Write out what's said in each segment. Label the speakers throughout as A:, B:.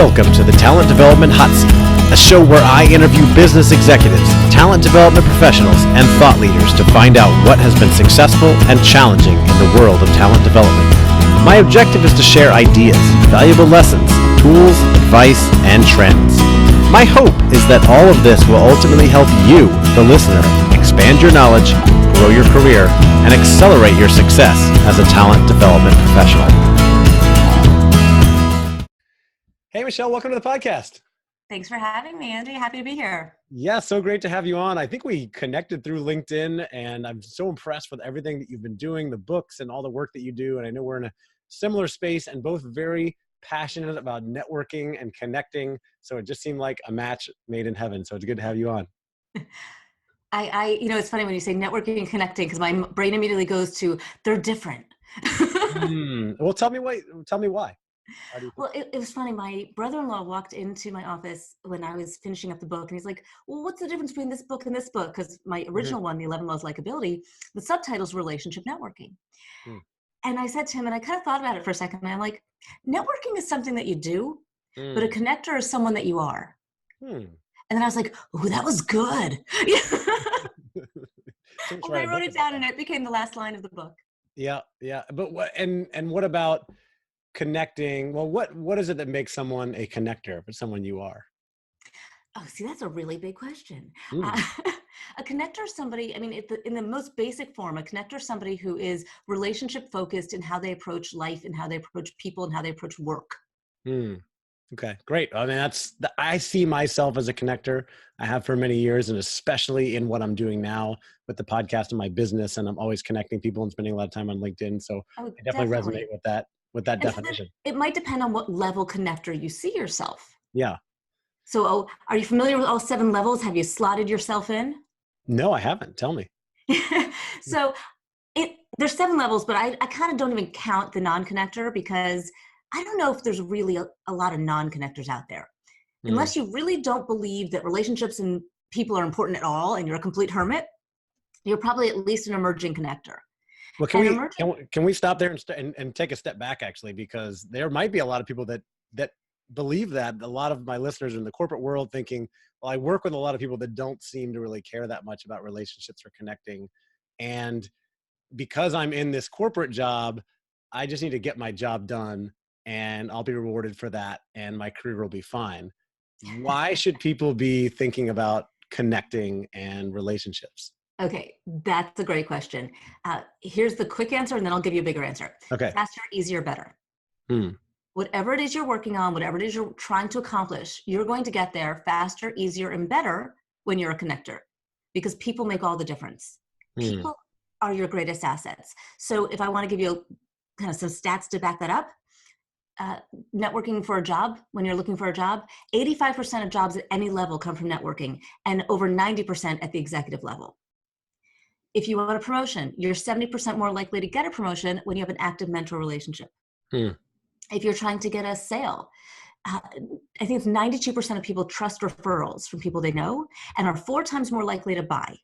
A: Welcome to the Talent Development Hot Seat, a show where I interview business executives, talent development professionals, and thought leaders to find out what has been successful and challenging in the world of talent development. My objective is to share ideas, valuable lessons, tools, advice, and trends. My hope is that all of this will ultimately help you, the listener, expand your knowledge, grow your career, and accelerate your success as a talent development professional. Hey, Michelle, welcome to the podcast.
B: Thanks for having me, Andy. Happy to be here.
A: Yeah, so great to have you on. I think we connected through LinkedIn, and I'm so impressed with everything that you've been doing, the books and all the work that you do. And I know we're in a similar space and both very passionate about networking and connecting. So it just seemed like a match made in heaven. So it's good to have you on.
B: It's funny when you say networking and connecting, because my brain immediately goes to, they're different.
A: Well, tell me why.
B: Well, it was funny. My brother-in-law walked into my office when I was finishing up the book, and he's like, well, what's the difference between this book and this book? Because my original one, The 11 Laws of Likeability, the subtitle's Relationship Networking. And I said to him, and I kind of thought about it for a second, and I'm like, networking is something that you do, but a connector is someone that you are. And then I was like, oh, that was good. I wrote it down, and it became the last line of the book.
A: Yeah. But what about connecting? Well, what is it that makes someone a connector, but someone you are?
B: Oh, see, that's a really big question. A connector is somebody, in the most basic form, a connector is somebody who is relationship focused in how they approach life and how they approach people and how they approach work.
A: Okay, great. I see myself as a connector. I have for many years, and especially in what I'm doing now with the podcast and my business, and I'm always connecting people and spending a lot of time on LinkedIn. So I definitely resonate with that definition.
B: It might depend on what level connector you see yourself.
A: Yeah.
B: So are you familiar with all 7 levels? Have you slotted yourself in?
A: No, I haven't. Tell me.
B: So there's 7 levels, but I kind of don't even count the non-connector, because I don't know if there's really a lot of non-connectors out there. Unless you really don't believe that relationships and people are important at all, and you're a complete hermit, you're probably at least an emerging connector.
A: Well, can we stop there and take a step back, actually, because there might be a lot of people that believe that. A lot of my listeners are in the corporate world thinking, well, I work with a lot of people that don't seem to really care that much about relationships or connecting. And because I'm in this corporate job, I just need to get my job done and I'll be rewarded for that and my career will be fine. Why should people be thinking about connecting and relationships?
B: Okay, that's a great question. Here's the quick answer, and then I'll give you a bigger answer.
A: Okay.
B: Faster, easier, better. Whatever it is you're working on, whatever it is you're trying to accomplish, you're going to get there faster, easier, and better when you're a connector, because people make all the difference. People are your greatest assets. So if I want to give you kind of some stats to back that up, networking for a job, when you're looking for a job, 85% of jobs at any level come from networking, and over 90% at the executive level. If you want a promotion, you're 70% more likely to get a promotion when you have an active mentor relationship. If you're trying to get a sale, I think it's 92% of people trust referrals from people they know and are 4 times more likely to buy.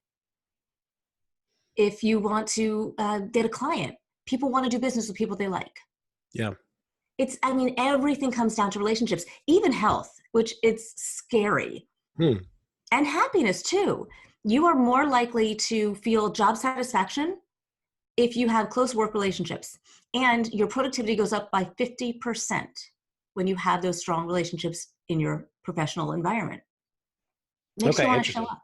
B: If you want to get a client, people want to do business with people they like.
A: Yeah.
B: Everything comes down to relationships, even health, which it's scary. And happiness too. You are more likely to feel job satisfaction if you have close work relationships, and your productivity goes up by 50% when you have those strong relationships in your professional environment. Makes you want to show up.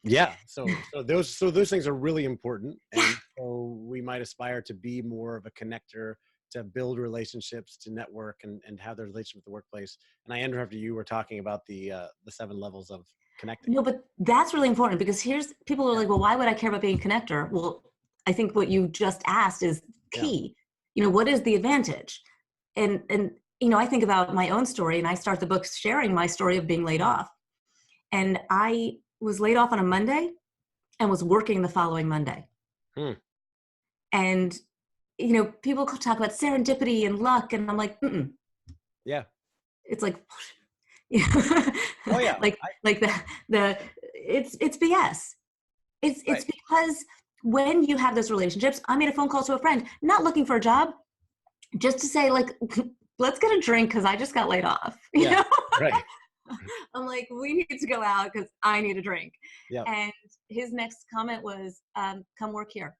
A: Yeah. So those things are really important. And so we might aspire to be more of a connector, to build relationships, to network and have the relationship with the workplace. And I interrupted you. We're talking about the 7 levels of connecting.
B: No, but that's really important, because people are like, well, why would I care about being a connector? Well, I think what you just asked is key. What is the advantage? And I think about my own story, and I start the book sharing my story of being laid off. And I was laid off on a Monday and was working the following Monday. And, people talk about serendipity and luck, and I'm like,
A: Yeah.
B: It's like,
A: oh yeah.
B: It's BS. It's because when you have those relationships, I made a phone call to a friend, not looking for a job, just to say, like, let's get a drink because I just got laid off. You
A: Yeah.
B: know?
A: Right.
B: I'm like, we need to go out because I need a drink.
A: Yeah.
B: And his next comment was, come work here.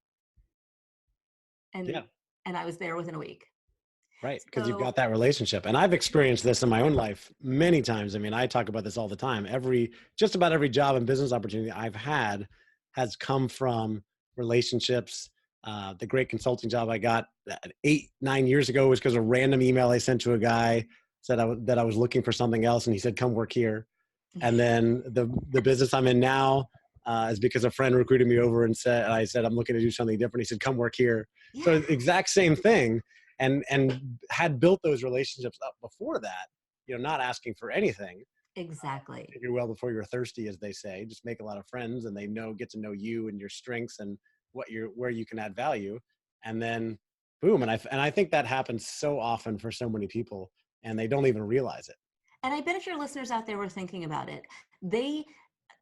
B: And
A: Yeah.
B: and I was there within a week.
A: Right. Because you've got
B: So
A: that relationship. And I've experienced this in my own life many times. I mean, I talk about this all the time. Just about every job and business opportunity I've had has come from relationships. The great consulting job I got 8-9 years ago was because a random email I sent to a guy said that I was looking for something else. And he said, come work here. And then the business I'm in now is because a friend recruited me over and I said, I'm looking to do something different. He said, come work here.
B: yeah,
A: So exact same thing. And had built those relationships up before that, not asking for anything.
B: exactly.
A: Figure well before you're thirsty, as they say. Just make a lot of friends, and they get to know you and your strengths and where you can add value, and then boom. And I think that happens so often for so many people, and they don't even realize it.
B: And I bet if your listeners out there were thinking about it, they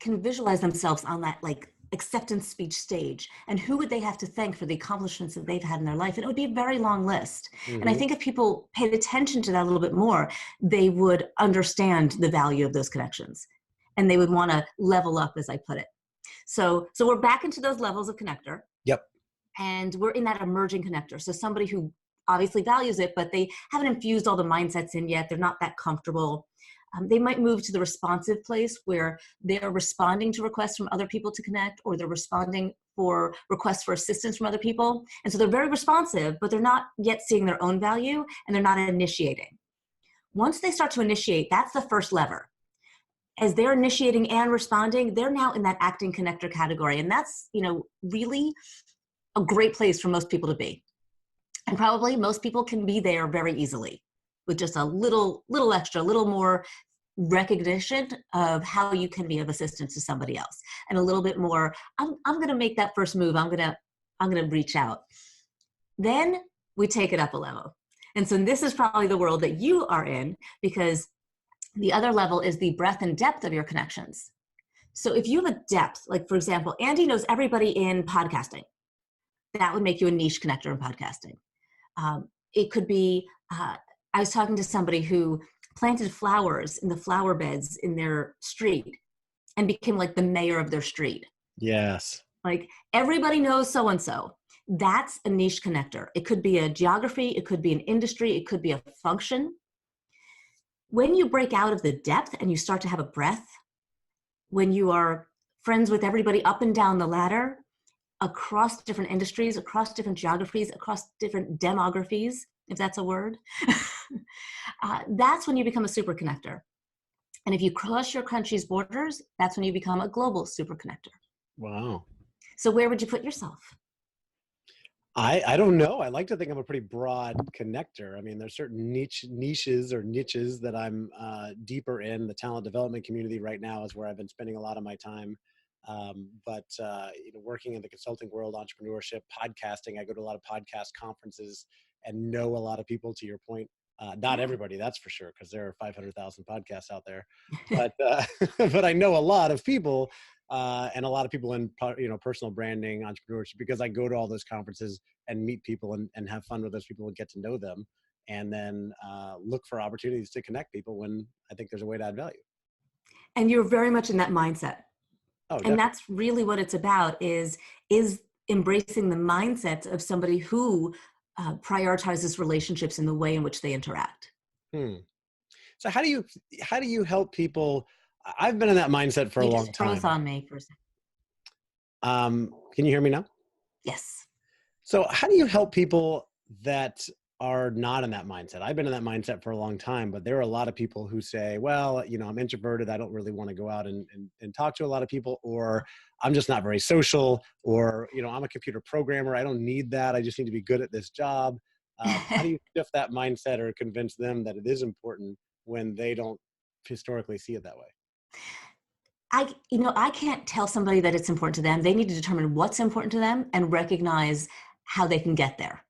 B: can visualize themselves on that like acceptance speech stage. And who would they have to thank for the accomplishments that they've had in their life? And it would be a very long list. And I
A: Mm-hmm.
B: think if people paid attention to that a little bit more, they would understand the value of those connections. And they would want to level up, as I put it. So we're back into those levels of connector.
A: Yep.
B: And we're in that emerging connector. So somebody who obviously values it, but they haven't infused all the mindsets in yet. They're not that comfortable. They might move to the responsive place where they're responding to requests from other people to connect, or they're responding for requests for assistance from other people. And so they're very responsive, but they're not yet seeing their own value, and they're not initiating. Once they start to initiate, that's the first lever. As they're initiating and responding, they're now in that acting connector category. And that's, really a great place for most people to be. And probably most people can be there very easily with just a little extra, a little more recognition of how you can be of assistance to somebody else, and a little bit more, I'm going to make that first move. I'm going to reach out. Then we take it up a level. And so this is probably the world that you are in, because the other level is the breadth and depth of your connections. So if you have a depth, like for example, Andy knows everybody in podcasting, that would make you a niche connector in podcasting. It could be, I was talking to somebody who planted flowers in the flower beds in their street and became like the mayor of their street.
A: Yes.
B: Like everybody knows so-and-so. That's a niche connector. It could be a geography. It could be an industry. It could be a function. When you break out of the depth and you start to have a breadth, when you are friends with everybody up and down the ladder, across different industries, across different geographies, across different demographies, if that's a word, that's when you become a super connector. And if you cross your country's borders, that's when you become a global super connector.
A: Wow.
B: So where would you put yourself?
A: I don't know. I like to think I'm a pretty broad connector. I mean, there's certain niches that I'm deeper in. The talent development community right now is where I've been spending a lot of my time. But working in the consulting world, entrepreneurship, podcasting, I go to a lot of podcast conferences and know a lot of people, to your point. Not everybody, that's for sure, because there are 500,000 podcasts out there. But but I know a lot of people, and a lot of people in personal branding, entrepreneurship, because I go to all those conferences and meet people and have fun with those people and get to know them, and then look for opportunities to connect people when I think there's a way to add value.
B: And you're very much in that mindset.
A: Oh,
B: and
A: definitely.
B: that's really what it's about, is embracing the mindset of somebody who prioritizes relationships in the way in which they interact.
A: So how do you help people? I've been in that mindset for a long time.
B: You just froze on me for a second.
A: Can you hear me now?
B: Yes.
A: So how do you help people that are not in that mindset? I've been in that mindset for a long time, but there are a lot of people who say, well, I'm introverted. I don't really want to go out and talk to a lot of people, or I'm just not very social, or, I'm a computer programmer. I don't need that. I just need to be good at this job. How do you shift that mindset or convince them that it is important when they don't historically see it that way?
B: I can't tell somebody that it's important to them. They need to determine what's important to them and recognize how they can get there.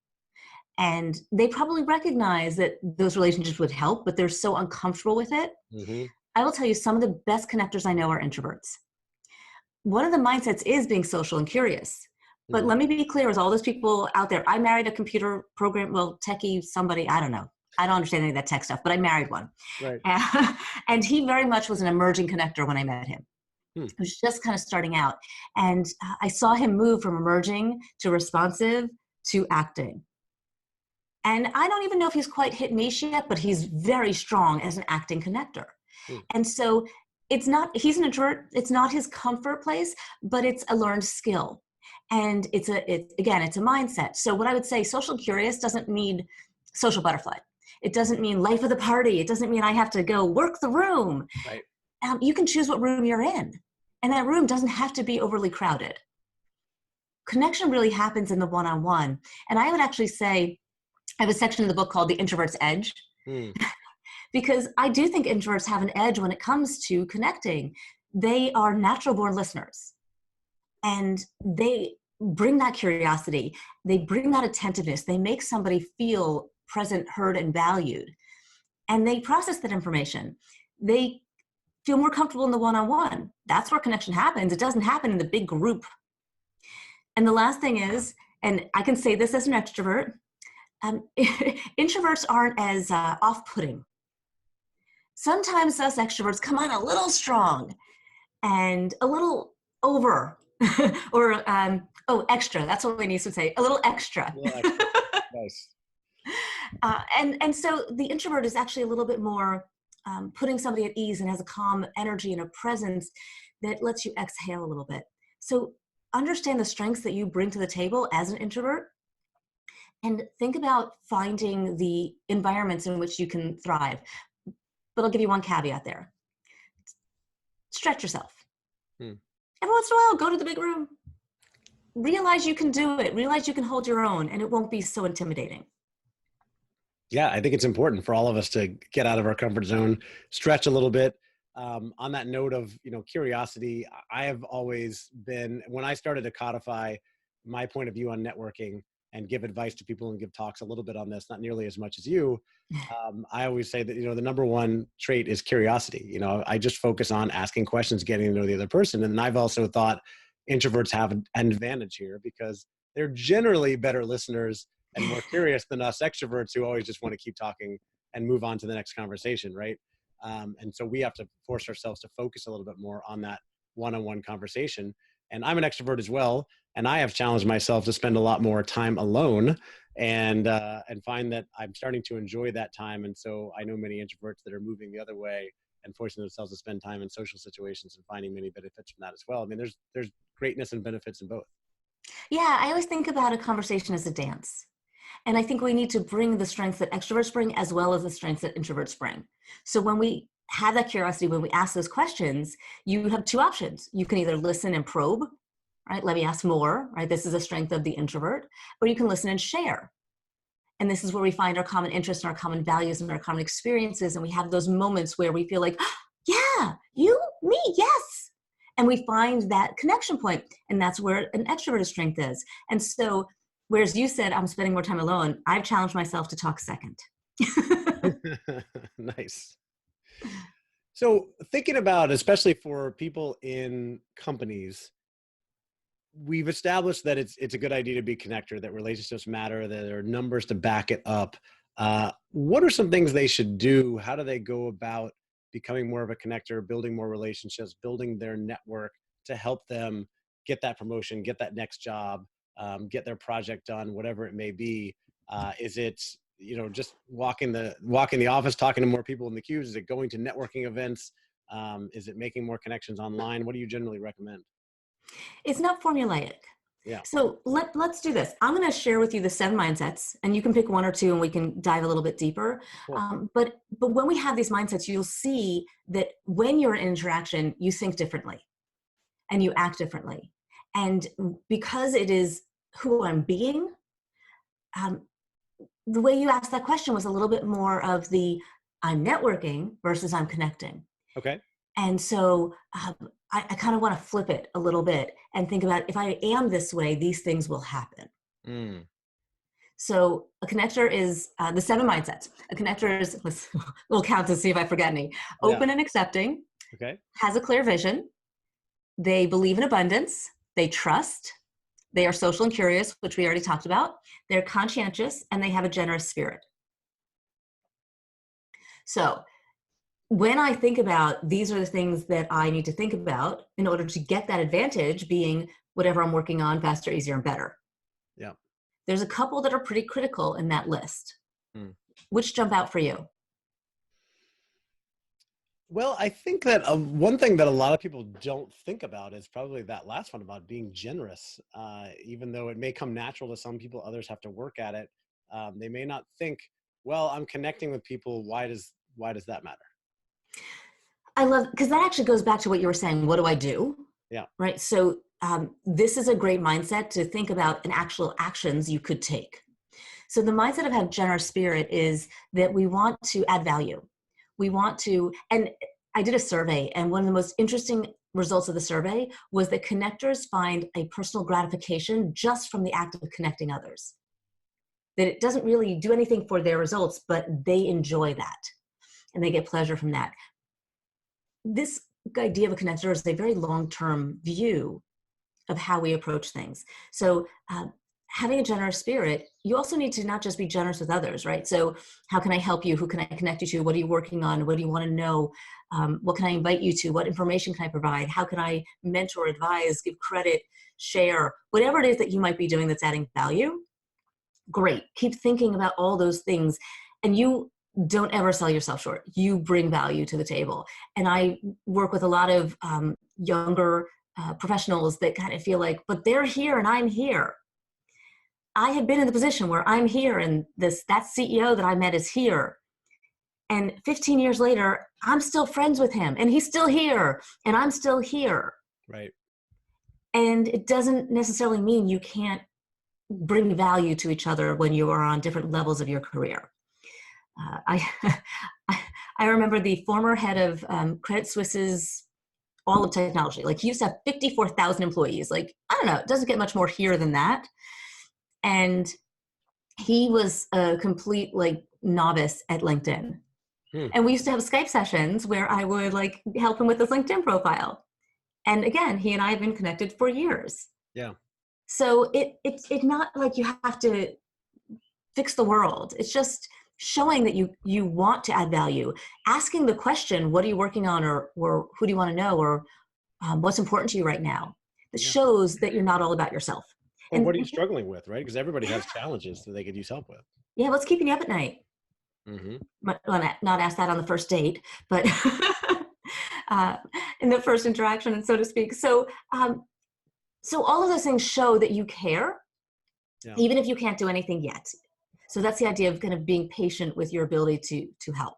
B: And they probably recognize that those relationships would help, but they're so uncomfortable with it.
A: Mm-hmm.
B: I will tell you, some of the best connectors I know are introverts. One of the mindsets is being social and curious. But let me be clear with all those people out there. I married a computer program, techie, somebody, I don't know. I don't understand any of that tech stuff, but I married one.
A: Right.
B: And he very much was an emerging connector when I met him.
A: Hmm.
B: He was just kind of starting out. And I saw him move from emerging to responsive to acting. And I don't even know if he's quite hit niche yet, but he's very strong as an acting connector.
A: Hmm.
B: And so he's an introvert. It's not his comfort place, but it's a learned skill. And it's a mindset. So what I would say, social curious doesn't mean social butterfly. It doesn't mean life of the party. It doesn't mean I have to go work the room.
A: Right.
B: You can choose what room you're in. And that room doesn't have to be overly crowded. Connection really happens in the one-on-one. And I would actually say, I have a section in the book called The Introvert's Edge. Because I do think introverts have an edge when it comes to connecting. They are natural born listeners. And they bring that curiosity. They bring that attentiveness. They make somebody feel present, heard, and valued. And they process that information. They feel more comfortable in the one-on-one. That's where connection happens. It doesn't happen in the big group. And the last thing is, and I can say this as an extrovert, introverts aren't as off-putting. Sometimes us extroverts come on a little strong and a little over or extra. That's what we need to say. A little extra.
A: Nice.
B: And so the introvert is actually a little bit more putting somebody at ease and has a calm energy and a presence that lets you exhale a little bit. So understand the strengths that you bring to the table as an introvert and think about finding the environments in which you can thrive. But I'll give you one caveat there. Stretch yourself. Every once in a while, go to the big room. Realize you can do it. Realize you can hold your own, and it won't be so intimidating.
A: Yeah, I think it's important for all of us to get out of our comfort zone, stretch a little bit. On that note of, curiosity, I have always been, when I started to codify my point of view on networking and give advice to people and give talks a little bit on this, not nearly as much as you, I always say that, the number one trait is curiosity. I just focus on asking questions, getting to know the other person. And I've also thought introverts have an advantage here because they're generally better listeners and more curious than us extroverts who always just want to keep talking and move on to the next conversation, right? And so we have to force ourselves to focus a little bit more on that one-on-one conversation. And I'm an extrovert as well, and I have challenged myself to spend a lot more time alone and find that I'm starting to enjoy that time. And so I know many introverts that are moving the other way and forcing themselves to spend time in social situations and finding many benefits from that as well. I mean, there's greatness and benefits in both.
B: Yeah, I always think about a conversation as a dance. And I think we need to bring the strengths that extroverts bring as well as the strengths that introverts bring. So when we have that curiosity, when we ask those questions, you have two options. You can either listen and probe, right? Let me ask more, right? This is a strength of the introvert. Or you can listen and share. And this is where we find our common interests and our common values and our common experiences. And we have those moments where we feel like, oh, yeah, you, me, yes. And we find that connection point. And that's where an extroverted strength is. And so whereas you said, I'm spending more time alone, I've challenged myself to talk second.
A: Nice. So thinking about, especially for people in companies, we've established that it's a good idea to be connector, that relationships matter, that there are numbers to back it up. What are some things they should do? How do they go about becoming more of a connector, building more relationships, building their network to help them get that promotion, get that next job, get their project done, whatever it may be? Is it, just walking the office, talking to more people in the queues? Is it going to networking events? Is it making more connections online? What do you generally recommend?
B: It's not formulaic.
A: Yeah.
B: So let's do this. I'm going to share with you the 7 mindsets, and you can pick 1 or 2 and we can dive a little bit deeper. Cool. But when we have these mindsets, you'll see that when you're in interaction, you think differently and you act differently. And because it is who I'm being, the way you asked that question was a little bit more of the I'm networking versus I'm connecting.
A: Okay.
B: And so I kind of want to flip it a little bit and think about, if I am this way, these things will happen. So a connector is the 7 mindsets. A connector is, we'll count to see if I forget any. Open and accepting.
A: Okay.
B: Has a clear vision. They believe in abundance. They trust. They are social and curious, which we already talked about. They're conscientious, and they have a generous spirit. So when I think about, these are the things that I need to think about in order to get that advantage, being whatever I'm working on faster, easier, and better.
A: Yeah.
B: There's a couple that are pretty critical in that list. Which jump out for you?
A: Well, I think that one thing that a lot of people don't think about is probably that last one about being generous. Even though it may come natural to some people, others have to work at it. They may not think, well, I'm connecting with people. Why does that matter?
B: I love, because that actually goes back to what you were saying. What do I do?
A: Yeah.
B: Right. So this is a great mindset to think about, an actual actions you could take. So the mindset of having generous spirit is that we want to add value. We want to, and I did a survey, and one of the most interesting results of the survey was that connectors find a personal gratification just from the act of connecting others. That it doesn't really do anything for their results, but they enjoy that and they get pleasure from that. This idea of a connector is a very long-term view of how we approach things. So having a generous spirit, you also need to not just be generous with others, right? So how can I help you? Who can I connect you to? What are you working on? What do you want to know? What can I invite you to? What information can I provide? How can I mentor, advise, give credit, share, whatever it is that you might be doing that's adding value? Great. Keep thinking about all those things. And you don't ever sell yourself short. You bring value to the table. And I work with a lot of younger professionals that kind of feel like, but they're here and I'm here. I have been in the position where I'm here and that CEO that I met is here. And 15 years later, I'm still friends with him and he's still here and I'm still here.
A: Right.
B: And it doesn't necessarily mean you can't bring value to each other when you are on different levels of your career. I remember the former head of Credit Suisse's all of technology. Like he used to have 54,000 employees. Like, I don't know, it doesn't get much more here than that. And he was a complete like novice at LinkedIn. And we used to have Skype sessions where I would like help him with his LinkedIn profile. And again, he and I have been connected for years.
A: Yeah.
B: So it's not like you have to fix the world. It's just showing that you want to add value, asking the question, what are you working on, or who do you want to know, or what's important to you right now? That shows that you're not all about yourself.
A: Or what are you struggling with, right? Because everybody has challenges that they could use help with.
B: Yeah, what's keeping you up at night? Not ask that on the first date, but in the first interaction, and so to speak. So all of those things show that you care, even if you can't do anything yet. So that's the idea of kind of being patient with your ability to help.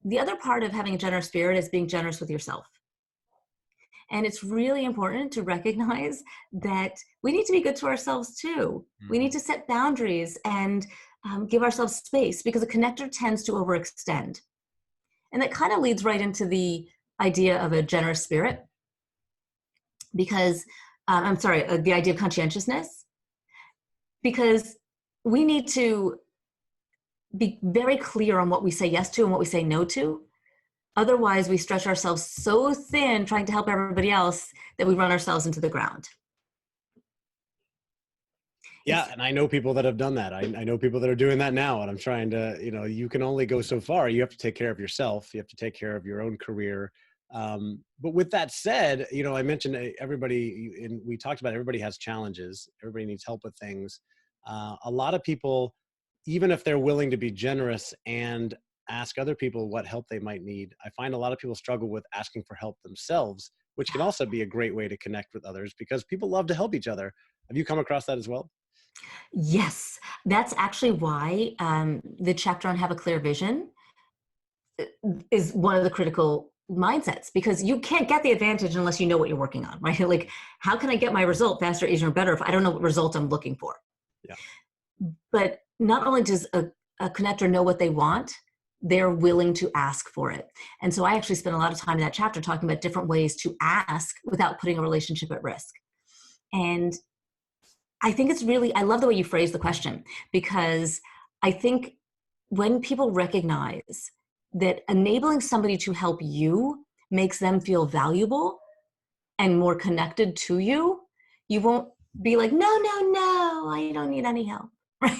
B: The other part of having a generous spirit is being generous with yourself. And it's really important to recognize that we need to be good to ourselves too. We need to set boundaries and give ourselves space, because a connector tends to overextend. And that kind of leads right into the idea of a generous spirit, because the idea of conscientiousness, because we need to be very clear on what we say yes to and what we say no to. Otherwise, we stretch ourselves so thin trying to help everybody else that we run ourselves into the ground.
A: Yeah, and I know people that have done that. I know people that are doing that now, and I'm trying to, you can only go so far. You have to take care of yourself. You have to take care of your own career. But with that said, I mentioned everybody, and we talked about everybody has challenges. Everybody needs help with things. A lot of people, even if they're willing to be generous and ask other people what help they might need, I find a lot of people struggle with asking for help themselves, which can also be a great way to connect with others, because people love to help each other. Have you come across that as well?
B: Yes, that's actually why the chapter on Have a Clear Vision is one of the critical mindsets, because you can't get the advantage unless you know what you're working on, right? Like, how can I get my result faster, easier, and better if I don't know what result I'm looking for?
A: Yeah.
B: But not only does a connector know what they want, they're willing to ask for it. And so I actually spent a lot of time in that chapter talking about different ways to ask without putting a relationship at risk. And I think I love the way you phrase the question, because I think when people recognize that enabling somebody to help you makes them feel valuable and more connected to you, you won't be like, no, I don't need any help, right?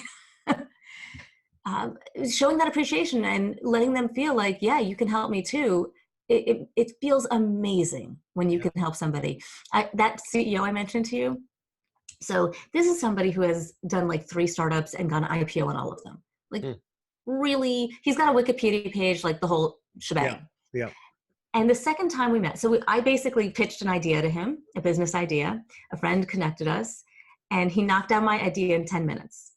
B: showing that appreciation and letting them feel like, yeah, you can help me too. It feels amazing when you
A: Yeah.
B: can help somebody. That CEO I mentioned to you. So this is somebody who has done like 3 startups and gone IPO on all of them. Like really, he's got a Wikipedia page, like the whole
A: Yeah.
B: shebang.
A: Yeah.
B: And the second time we met, so I basically pitched an idea to him, a business idea. A friend connected us, and he knocked down my idea in 10 minutes.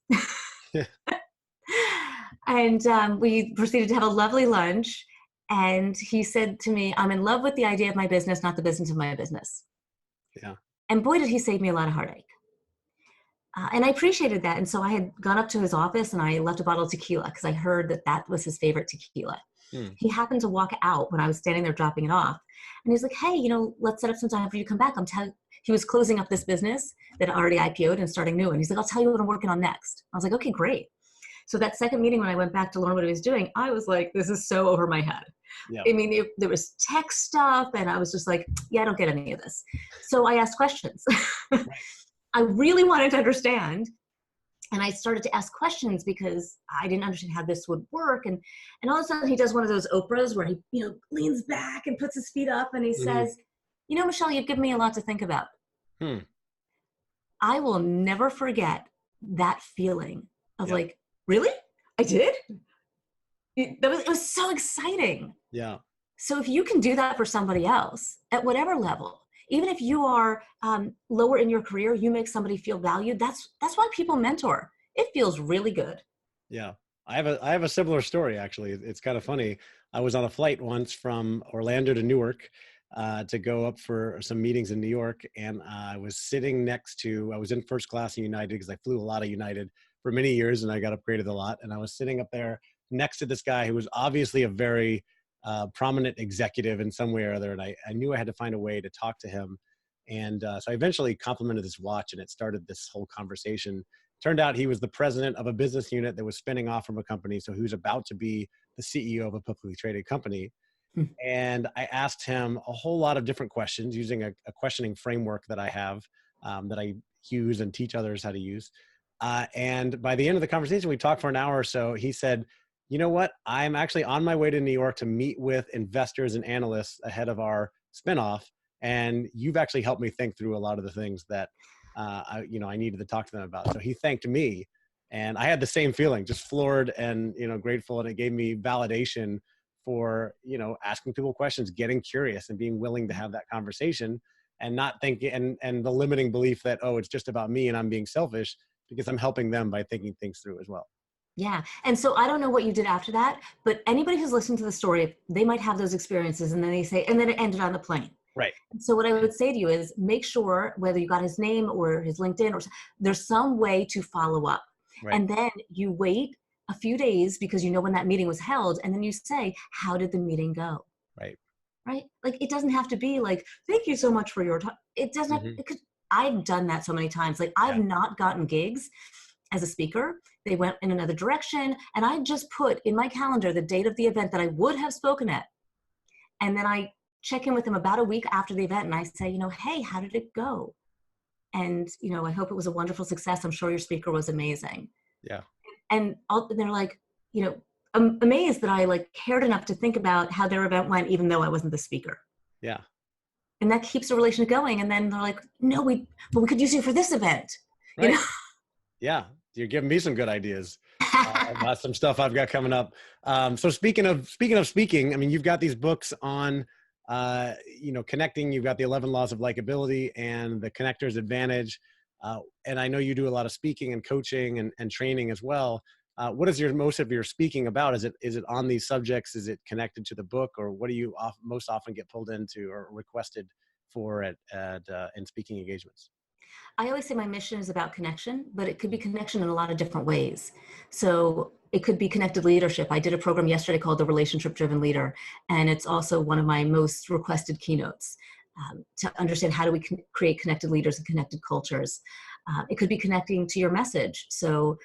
B: And we proceeded to have a lovely lunch. And he said to me, I'm in love with the idea of my business, not the business of my business.
A: Yeah.
B: And boy, did he save me a lot of heartache. And I appreciated that. And so I had gone up to his office and I left a bottle of tequila because I heard that that was his favorite tequila. He happened to walk out when I was standing there dropping it off. And he's like, hey, let's set up some time for you to come back. He was closing up this business that already IPO'd and starting new. And he's like, I'll tell you what I'm working on next. I was like, okay, great. So that second meeting when I went back to learn what he was doing, I was like, this is so over my head. Yeah. I mean, there was tech stuff and I was just like, yeah, I don't get any of this. So I asked questions. Right. I really wanted to understand. And I started to ask questions because I didn't understand how this would work. And all of a sudden he does one of those Oprahs where he, leans back and puts his feet up and he says, Michelle, you've given me a lot to think about. I will never forget that feeling of like, really? I did? It was so exciting. Yeah. So if you can do that for somebody else at whatever level, even if you are lower in your career, you make somebody feel valued. That's why people mentor. It feels really good.
A: Yeah. I have a similar story, actually. It's kind of funny. I was on a flight once from Orlando to Newark to go up for some meetings in New York. And I was sitting I was in first class in United because I flew a lot of United for many years and I got upgraded a lot. And I was sitting up there next to this guy who was obviously a very prominent executive in some way or other. And I knew I had to find a way to talk to him. And so I eventually complimented his watch and it started this whole conversation. Turned out he was the president of a business unit that was spinning off from a company. So he was about to be the CEO of a publicly traded company. And I asked him a whole lot of different questions using a questioning framework that I have that I use and teach others how to use. And by the end of the conversation, we talked for an hour or so. He said, you know what? I'm actually on my way to New York to meet with investors and analysts ahead of our spinoff. And you've actually helped me think through a lot of the things that I needed to talk to them about. So he thanked me and I had the same feeling, just floored and, grateful. And it gave me validation for, asking people questions, getting curious and being willing to have that conversation and not thinking and the limiting belief that, oh, it's just about me and I'm being selfish because I'm helping them by thinking things through as well.
B: Yeah. And so I don't know what you did after that, but anybody who's listened to the story, they might have those experiences and then they say, and then it ended on the plane.
A: Right.
B: So what I would say to you is make sure whether you got his name or his LinkedIn or there's some way to follow up. Right. And then you wait a few days because you know when that meeting was held. And then you say, how did the meeting go?
A: Right.
B: Right. Like it doesn't have to be like, thank you so much for your time. It doesn't have, I've done that so many times. Like I've not gotten gigs as a speaker. They went in another direction. And I just put in my calendar the date of the event that I would have spoken at. And then I check in with them about a week after the event. And I say, hey, how did it go? And, I hope it was a wonderful success. I'm sure your speaker was amazing.
A: Yeah.
B: And they're like, I'm amazed that I cared enough to think about how their event went, even though I wasn't the speaker.
A: Yeah.
B: And that keeps the relationship going. And then they're like, no, but we could use you for this event.
A: Right. Yeah. You're giving me some good ideas about some stuff I've got coming up. So speaking of speaking, I mean, you've got these books on, connecting. You've got the 11 laws of likability and the connector's advantage. And I know you do a lot of speaking and coaching and training as well. What is most of your speaking about? Is it on these subjects? Is it connected to the book, or what do you most often get pulled into or requested for in speaking engagements?
B: I always say my mission is about connection, but it could be connection in a lot of different ways. So it could be connected leadership. I did a program yesterday called The Relationship Driven Leader, and it's also one of my most requested keynotes to understand how do we create connected leaders and connected cultures. It could be connecting to your message. So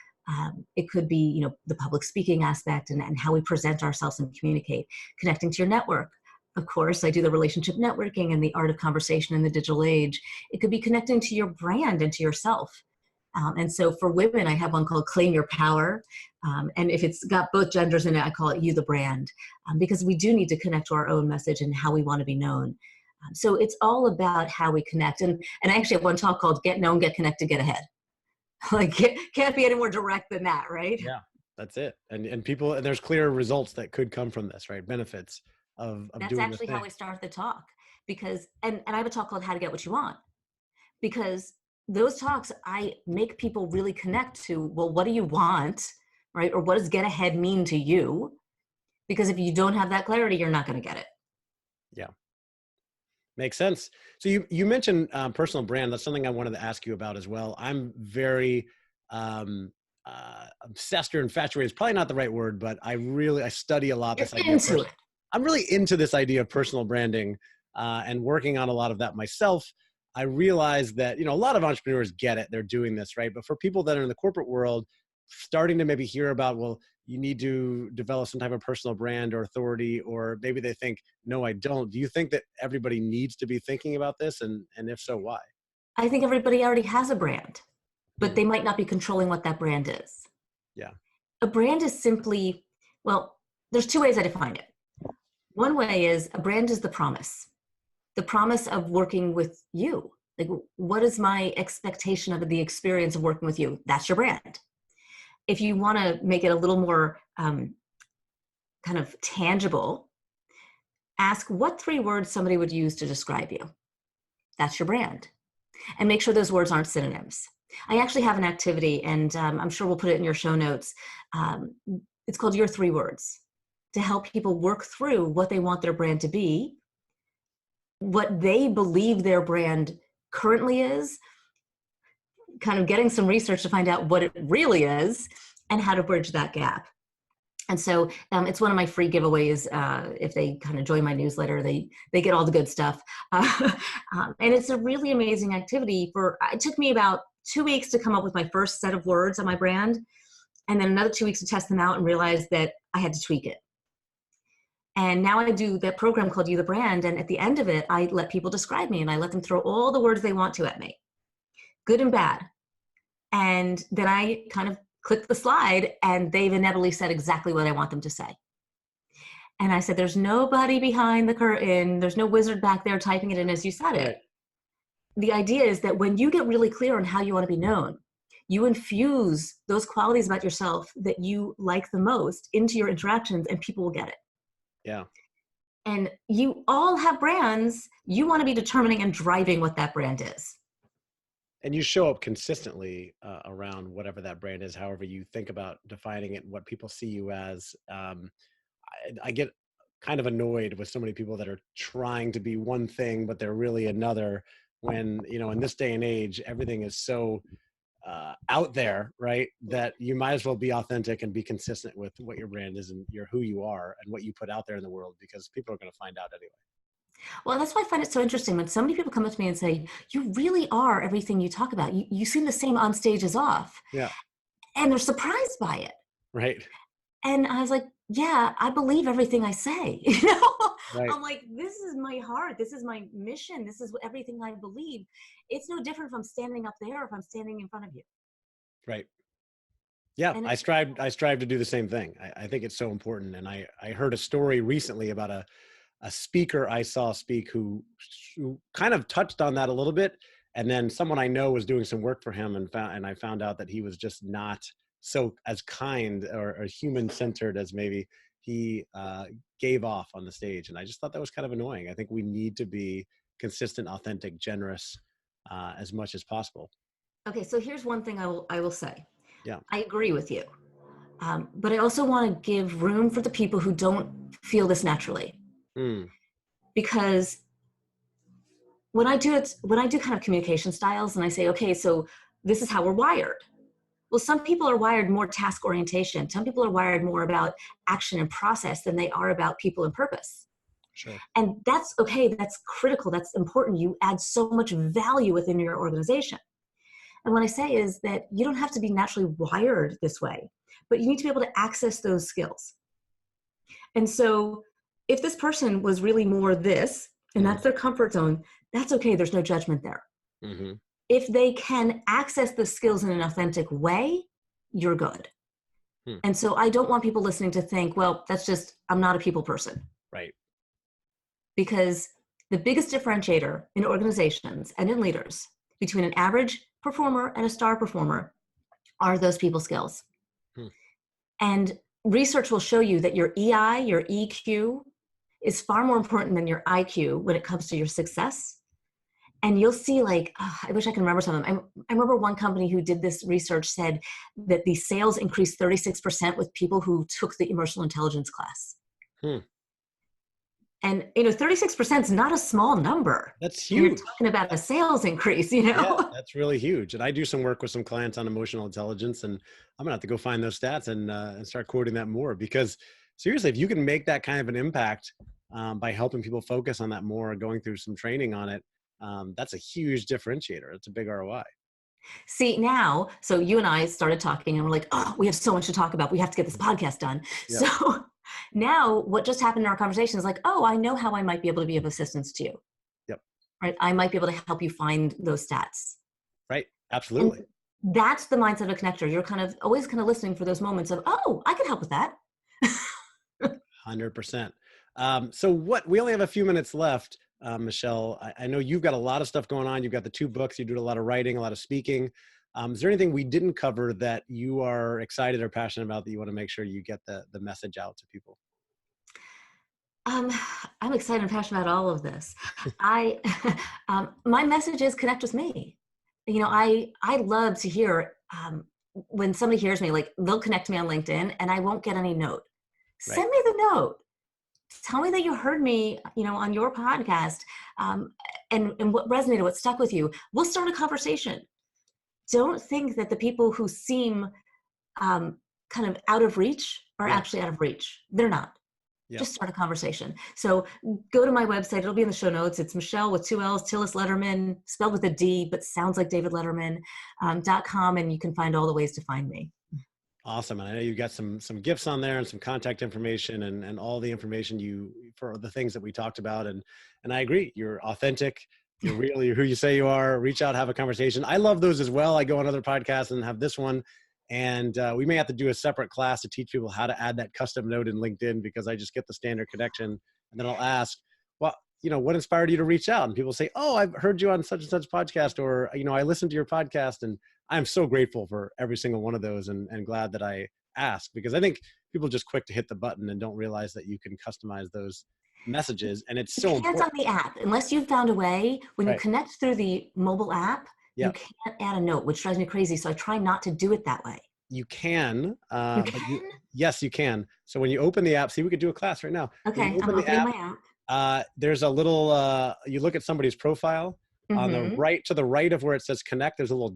B: it could be, the public speaking aspect and how we present ourselves and communicate, connecting to your network. Of course, I do the relationship networking and the art of conversation in the digital age. It could be connecting to your brand and to yourself. And so for women, I have one called Claim Your Power. And if it's got both genders in it, I call it You the Brand, because we do need to connect to our own message and how we want to be known. So it's all about how we connect. And I actually have one talk called Get Known, Get Connected, Get Ahead. Like, can't be any more direct than that, right?
A: Yeah, that's it. And people, and there's clear results that could come from this, right? Benefits of
B: That's
A: doing
B: actually how I start the talk, because, and I have a talk called How to Get What You Want, because those talks, I make people really connect to, well, what do you want, right? Or what does get ahead mean to you? Because if you don't have that clarity, you're not going to get it.
A: Yeah. Makes sense. So you mentioned personal brand. That's something I wanted to ask you about as well. I'm very obsessed or infatuated. It's probably not the right word, but I study a lot.
B: You're
A: This idea
B: into it.
A: I'm really into this idea of personal branding and working on a lot of that myself. I realize that, a lot of entrepreneurs get it. They're doing this, right? But for people that are in the corporate world, starting to maybe hear about, well, you need to develop some type of personal brand or authority, or maybe they think, no, I don't. Do you think that everybody needs to be thinking about this? And if so, why?
B: I think everybody already has a brand, but
A: Hmm.
B: they might not be controlling what that brand is.
A: Yeah.
B: A brand is simply, well, there's two ways I define it. One way is a brand is the promise of working with you. Like, what is my expectation of the experience of working with you? That's your brand. If you want to make it a little more kind of tangible, ask what 3 words somebody would use to describe you. That's your brand. And make sure those words aren't synonyms. I actually have an activity, and I'm sure we'll put it in your show notes. It's called Your 3 Words, to help people work through what they want their brand to be, what they believe their brand currently is, kind of getting some research to find out what it really is, and how to bridge that gap. And so it's one of my free giveaways. If they kind of join my newsletter, they get all the good stuff. And it's a really amazing activity. It took me about 2 weeks to come up with my first set of words on my brand, and then another 2 weeks to test them out and realize that I had to tweak it. And now I do that program called You the Brand. And at the end of it, I let people describe me, and I let them throw all the words they want to at me, good and bad. And then I kind of click the slide, and they've inevitably said exactly what I want them to say. And I said, there's nobody behind the curtain. There's no wizard back there typing it in as you said it. Right. The idea is that when you get really clear on how you want to be known, you infuse those qualities about yourself that you like the most into your interactions, and people will get it.
A: Yeah.
B: And you all have brands. You want to be determining and driving what that brand is.
A: And you show up consistently around whatever that brand is, however you think about defining it, what people see you as. I get kind of annoyed with so many people that are trying to be one thing, but they're really another, when, in this day and age, everything is so out there, right? That you might as well be authentic and be consistent with what your brand is and who you are and what you put out there in the world, because people are going to find out anyway.
B: Well, that's why I find it so interesting when so many people come up to me and say, you really are everything you talk about. You seem the same on stage as off.
A: Yeah.
B: And they're surprised by it.
A: Right.
B: And I was like, yeah, I believe everything I say. Right. I'm like, this is my heart. This is my mission. This is everything I believe. It's no different if I'm standing up there or if I'm standing in front of you.
A: Right. Yeah, I strive to do the same thing. I think it's so important. And I heard a story recently about a speaker I saw speak who kind of touched on that a little bit. And then someone I know was doing some work for him, and I found out that he was just not so as kind or human-centered as maybe he gave off on the stage. And I just thought that was kind of annoying. I think we need to be consistent, authentic, generous as much as possible.
B: Okay, so here's one thing I will say.
A: Yeah,
B: I agree with you. But I also want to give room for the people who don't feel this naturally. Because when I do kind of communication styles and I say, okay, so this is how we're wired. Well, some people are wired more task orientation. Some people are wired more about action and process than they are about people and purpose.
A: Sure.
B: And that's okay. That's critical. That's important. You add so much value within your organization. And what I say is that you don't have to be naturally wired this way, but you need to be able to access those skills. And so if this person was really more this, and that's their comfort zone, that's okay. There's no judgment there.
A: Mm-hmm.
B: if they can access the skills in an authentic way, you're good. And so I don't want people listening to think, well, I'm not a people person.
A: Right.
B: Because the biggest differentiator in organizations and in leaders between an average performer and a star performer are those people skills. And research will show you that your EI, your EQ, is far more important than your IQ when it comes to your success. And you'll see, I wish I could remember some of them. I remember one company who did this research said that the sales increased 36% with people who took the emotional intelligence class. And, 36% is not a small number.
A: That's huge.
B: You're talking about a sales increase,
A: Yeah, that's really huge. And I do some work with some clients on emotional intelligence, and I'm gonna have to go find those stats and start quoting that more, because seriously, if you can make that kind of an impact by helping people focus on that more, going through some training on it, that's a huge differentiator. It's a big ROI.
B: See, now, so you and I started talking and we're like, oh, we have so much to talk about. We have to get this podcast done. Yep. So now what just happened in our conversation is like, oh, I know how I might be able to be of assistance to you.
A: Yep.
B: Right. I might be able to help you find those stats.
A: Right. Absolutely.
B: And that's the mindset of a connector. You're always listening for those moments of, oh, I can help with that.
A: 100%. So we only have a few minutes left. Michelle, I know you've got a lot of stuff going on. You've got the 2 books, you do a lot of writing, a lot of speaking. Is there anything we didn't cover that you are excited or passionate about that you want to make sure you get the message out to people?
B: I'm excited and passionate about all of this. My message is connect with me. I love to hear when somebody hears me, they'll connect to me on LinkedIn and I won't get any note. Right. Send me the note. Tell me that you heard me, on your podcast, and what resonated, what stuck with you. We'll start a conversation. Don't think that the people who seem kind of out of reach are actually out of reach. They're not. Yeah. Just start a conversation. So go to my website. It'll be in the show notes. It's Michelle with 2 L's, Tillis Lederman, spelled with a D, but sounds like David Letterman, .com, and you can find all the ways to find me.
A: Awesome. And I know you've got some gifts on there and some contact information and all the information for the things that we talked about. And I agree. You're authentic. You're real. You're who you say you are. Reach out, have a conversation. I love those as well. I go on other podcasts and have this one. And we may have to do a separate class to teach people how to add that custom note in LinkedIn, because I just get the standard connection. And then I'll ask, well, what inspired you to reach out? And people say, oh, I've heard you on such and such podcast, or, I listened to your podcast. And I'm so grateful for every single one of those and glad that I asked, because I think people are just quick to hit the button and don't realize that you can customize those messages. And it's so important.
B: On the app, unless you've found a way, when you connect through the mobile app, you can't add a note, which drives me crazy. So I try not to do it that way.
A: You can. Yes, you can. So when you open the app, see, we could do a class right now.
B: Okay, I'm opening my
A: app. There's a little, you look at somebody's profile. Mm-hmm. On the right of where it says connect, there's a little ...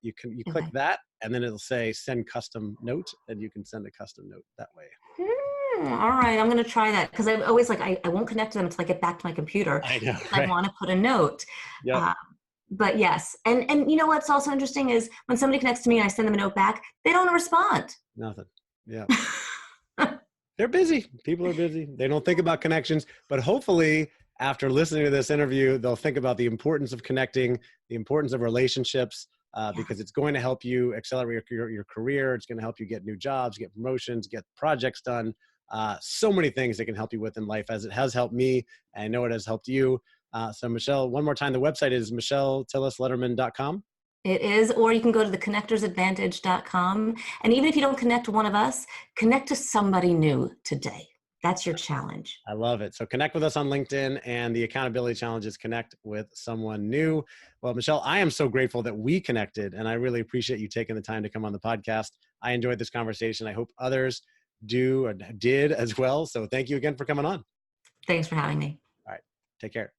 A: You click that, and then it'll say send custom note, and you can send a custom note that way.
B: All right, I'm going to try that, because I'm always I won't connect to them until I get back to my computer.
A: I know.
B: Right? I want to put a note. Yep. But yes, and what's also interesting is when somebody connects to me and I send them a note back, they don't respond.
A: Nothing. Yeah. They're busy. People are busy. They don't think about connections, but hopefully after listening to this interview, they'll think about the importance of connecting, the importance of relationships, because it's going to help you accelerate your career. It's going to help you get new jobs, get promotions, get projects done. So many things it can help you with in life, as it has helped me. And I know it has helped you. So Michelle, one more time, the website is michelletillislederman.com.
B: It is, or you can go to theconnectorsadvantage.com. And even if you don't connect to one of us, connect to somebody new today. That's your challenge.
A: I love it. So connect with us on LinkedIn, and the accountability challenge is connect with someone new. Well, Michelle, I am so grateful that we connected, and I really appreciate you taking the time to come on the podcast. I enjoyed this conversation. I hope others do or did as well. So thank you again for coming on.
B: Thanks for having me.
A: All right. Take care.